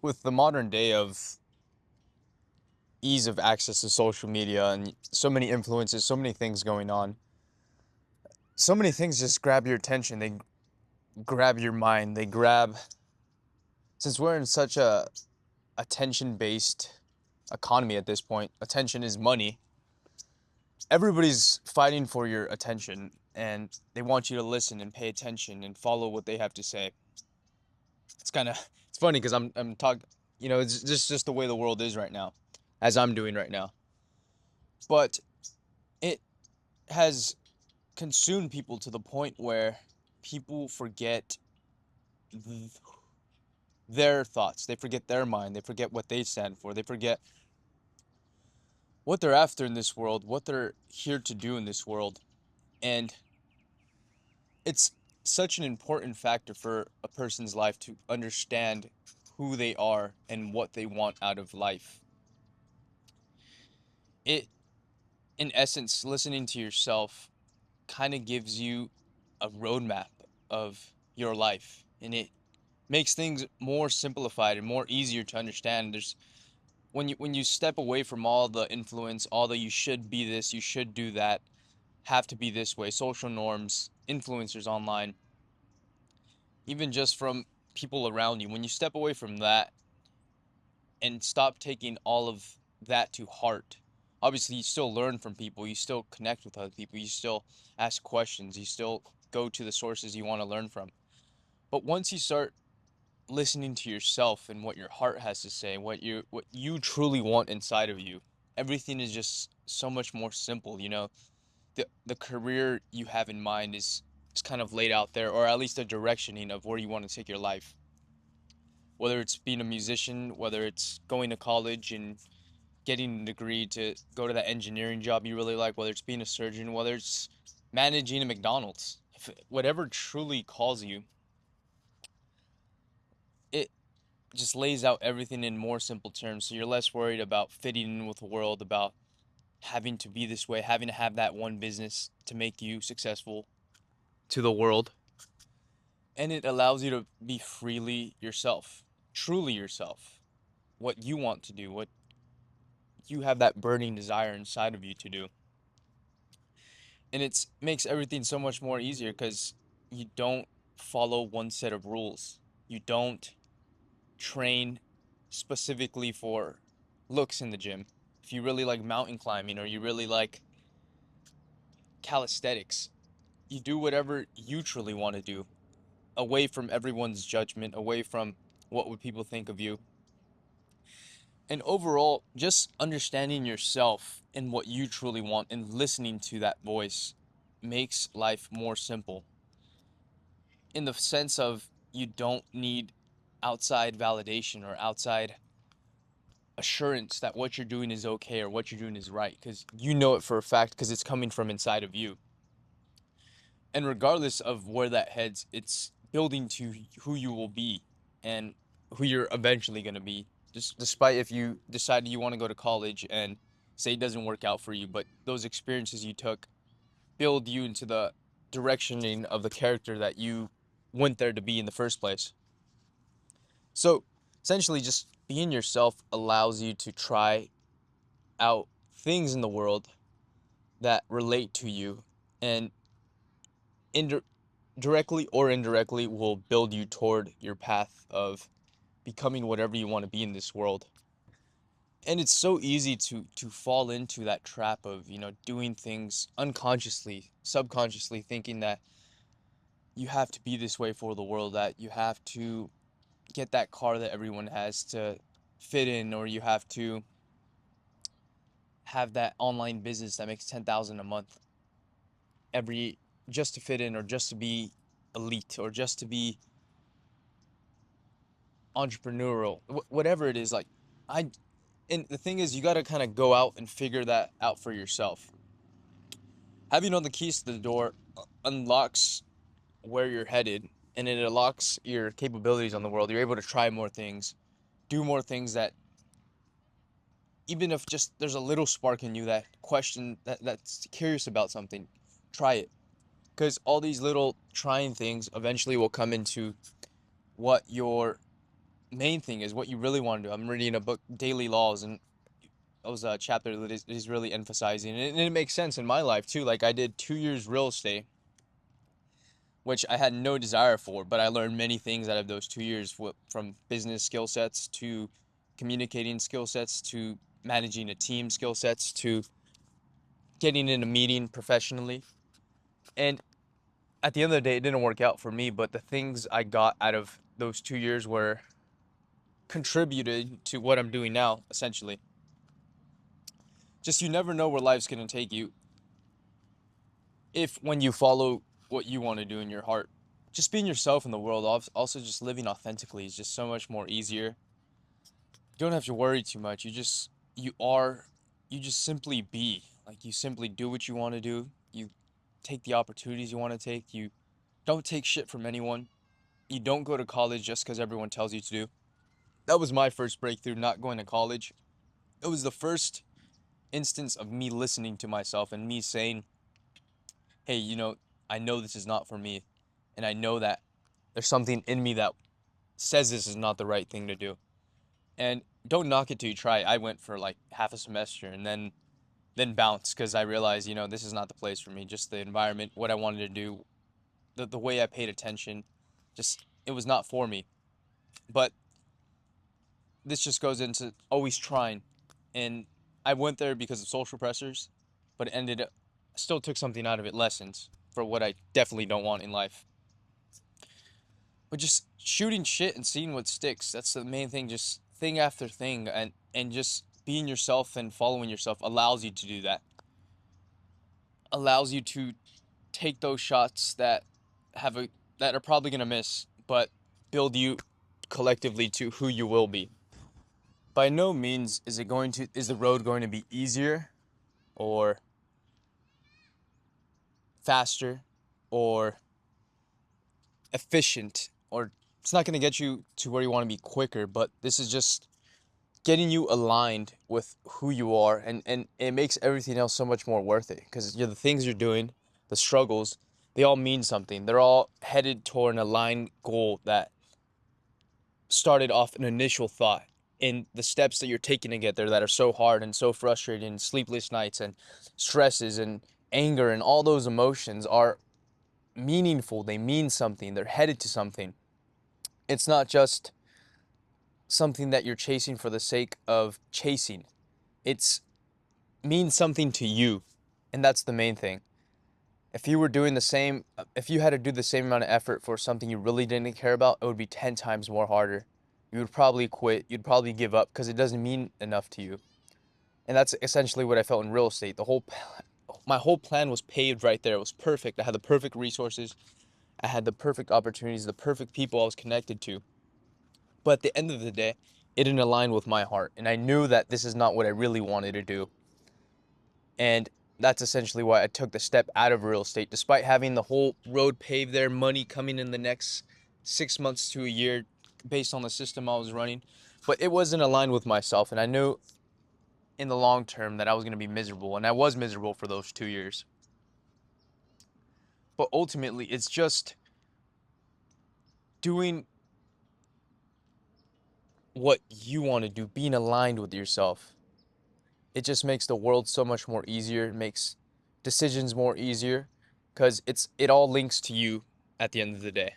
With the modern day of ease of access to social media and so many influences, so many things going on, so many things just grab your attention. They grab your mind. Since we're in such a attention-based economy at this point, attention is money. Everybody's fighting for your attention and they want you to listen and pay attention and follow what they have to say. It's funny because I'm talking, it's just the way the world is right now, as I'm doing right now. But it has consumed people to the point where people forget th- their thoughts. They forget their mind. They forget what they stand for. They forget what they're after in this world, what they're here to do in this world. And it's such an important factor for a person's life to understand who they are and what they want out of life. It, in essence, listening to yourself kind of gives you a roadmap of your life, and it makes things more simplified and more easier to understand. There's when you step away from all the influence, all the you should be this, you should do that, have to be this way, social norms, influencers online, even just from people around you. When you step away from that and stop taking all of that to heart, obviously you still learn from people, you still connect with other people, you still ask questions, you still go to the sources you want to learn from. But once you start listening to yourself and what your heart has to say, what you truly want inside of you, everything is just so much more simple. The career you have in mind is kind of laid out there, or at least a directioning of where you want to take your life. Whether it's being a musician, whether it's going to college and getting a degree to go to that engineering job you really like, whether it's being a surgeon, whether it's managing a McDonald's, whatever truly calls you, it just lays out everything in more simple terms. So you're less worried about fitting in with the world, about having to be this way, having to have that one business to make you successful to the world. And it allows you to be freely yourself, truly yourself, what you want to do, what you have that burning desire inside of you to do. And it makes everything so much more easier because you don't follow one set of rules. You don't train specifically for looks in the gym. If you really like mountain climbing or you really like calisthenics, you do whatever you truly want to do, away from everyone's judgment, away from what would people think of you. And overall, just understanding yourself and what you truly want and listening to that voice makes life more simple, in the sense of you don't need outside validation or outside assurance that what you're doing is okay or what you're doing is right, because you know it for a fact because it's coming from inside of you. And regardless of where that heads, it's building to who you will be and who you're eventually going to be. Just despite if you decide you want to go to college and say it doesn't work out for you, but those experiences you took build you into the directioning of the character that you went there to be in the first place. So essentially, just being yourself allows you to try out things in the world that relate to you and directly or indirectly will build you toward your path of becoming whatever you want to be in this world. And it's so easy to fall into that trap of, doing things unconsciously, subconsciously, thinking that you have to be this way for the world, that you have to get that car that everyone has to fit in, or you have to have that online business that makes 10,000 a month every just to fit in, or just to be elite, or just to be entrepreneurial, whatever it is. Like, I and the thing is, you got to kind of go out and figure that out for yourself. Having all the keys to the door unlocks where you're headed, and it unlocks your capabilities on the world. You're able to try more things, do more things, that even if just there's a little spark in you, that question, that's curious about something, try it. Because all these little trying things eventually will come into what your main thing is what you really want to do. I'm reading a book, Daily Laws, and it was a chapter that is really emphasizing, and it makes sense in my life too. Like I did 2 years real estate, which I had no desire for, but I learned many things out of those 2 years, from business skill sets to communicating skill sets to managing a team skill sets to getting in a meeting professionally. And at the end of the day, it didn't work out for me, but the things I got out of those 2 years were contributed to what I'm doing now, essentially. Just you never know where life's going to take you if when you follow what you want to do in your heart. Just being yourself in the world, also just living authentically is just so much more easier. You don't have to worry too much. You are, you just simply be. Like you simply do what you want to do. You take the opportunities you want to take. You don't take shit from anyone. You don't go to college just because everyone tells you to do. That was my first breakthrough, not going to college. It was the first instance of me listening to myself and me saying, hey, I know this is not for me. And I know that there's something in me that says this is not the right thing to do. And don't knock it till you try. I went for like half a semester and then bounced because I realized, this is not the place for me. Just the environment, what I wanted to do, the way I paid attention, just it was not for me. But this just goes into always trying. And I went there because of social pressures, but it ended up still took something out of it, lessons for what I definitely don't want in life. But just shooting shit and seeing what sticks, that's the main thing. Just thing after thing, and just being yourself and following yourself allows you to do that. Allows you to take those shots have a that are probably going to miss, but build you collectively to who you will be. By no means is the road going to be easier or faster or efficient, or it's not going to get you to where you want to be quicker, but this is just getting you aligned with who you are, and it makes everything else so much more worth it because the things you're doing, the struggles, they all mean something. They're all headed toward an aligned goal that started off an initial thought. In the steps that you're taking to get there that are so hard and so frustrating, sleepless nights and stresses and anger and all those emotions are meaningful. They mean something. They're headed to something. It's not just something that you're chasing for the sake of chasing. It's means something to you, and that's the main thing. If you had to do the same amount of effort for something you really didn't care about, it would be 10 times more harder. You would probably quit. You'd probably give up because it doesn't mean enough to you. And that's essentially what I felt in real estate. My whole plan was paved right there. It was perfect. I had the perfect resources. I had the perfect opportunities, the perfect people I was connected to. But at the end of the day, it didn't align with my heart. And I knew that this is not what I really wanted to do. And that's essentially why I took the step out of real estate, despite having the whole road paved there, money coming in the next 6 months to a year based on the system I was running. But it wasn't aligned with myself. And I knew in the long term that I was going to be miserable. And I was miserable for those 2 years. But ultimately, it's just doing what you want to do, being aligned with yourself. It just makes the world so much more easier. It makes decisions more easier because it all links to you at the end of the day.